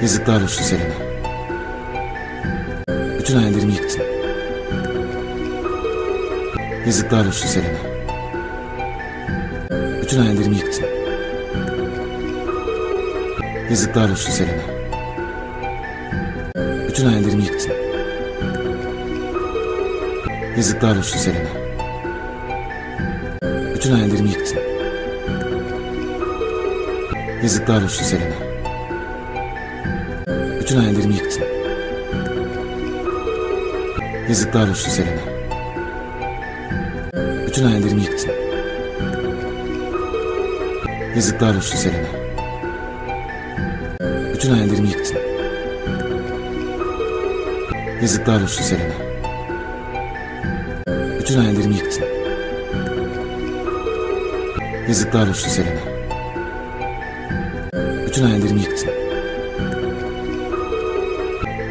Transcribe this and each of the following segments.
Yazıklar olsun Selena. Bütün hayallerimi yıktın. Yazıklar olsun Selena. Bütün hayallerimi yıktın. Yazıklar olsun Selena. Bütün hayallerimi yıktın. Yazıklar olsun Selena. Bütün hayallerimi yıktın. Yazıklar olsun Selena. Bütün hayallerimi yıktın. Yazıklar olsun Selena. Bütün hayallerimi yıktın. Yazıklar olsun Selena. Bütün hayallerimi yıktın. Yazıklar olsun Selena. Bütün hayallerimi yıktın. Yazıklar olsun Selena. Bütün hayallerimi yıktın.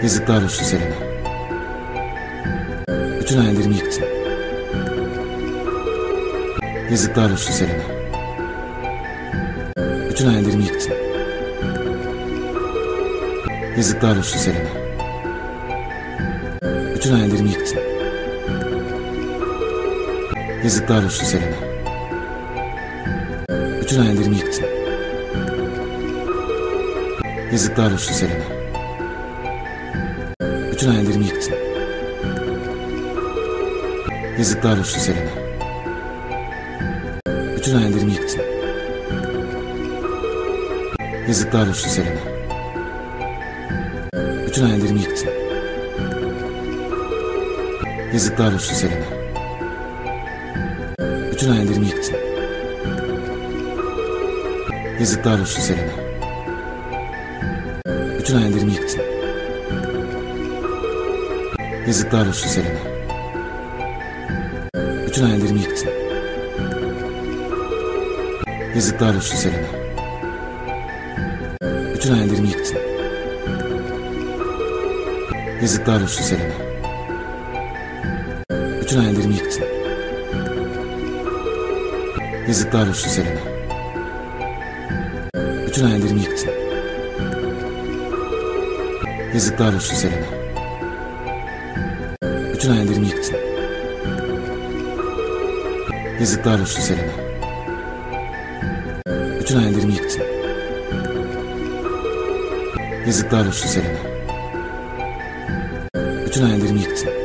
Yazıklar olsun Selena. Bütün hayallerimi yıktın. Yazıklar olsun Selena. Bütün hayallerimi yıktın. Yazıklar olsun Selena. Bütün hayallerimi yıktın. Yazıklar olsun Selena. Bütün hayallerimi yıktın. Yazıklar olsun Selena. Bütün hayallerimi yıktın. Yazıklar olsun Selena. Bütün hayallerimi yıktın. Yazıklar olsun Selena. Bütün hayallerimi yıktın. Yazıklar olsun Selena. Bütün hayallerimi yıktın. Yazıklar olsun Selena. Bütün hayallerimi yıktın. Yazıklar olsun Selena. Bütün hayallerimi yıktın. Yazıklar olsun Selena. Bütün hayallerimi yıktın. Yazıklar olsun Selena. Bütün hayallerimi yıktın. Yazıklar olsun Selena. Bütün hayallerimi yıktın. Yazıklar olsun Selena. Bütün hayallerimi yıktın. Yazıklar olsun Selena. Bütün hayallerimi yıktın. Yazıklar olsun Selena. Bütün hayallerimi yıktın.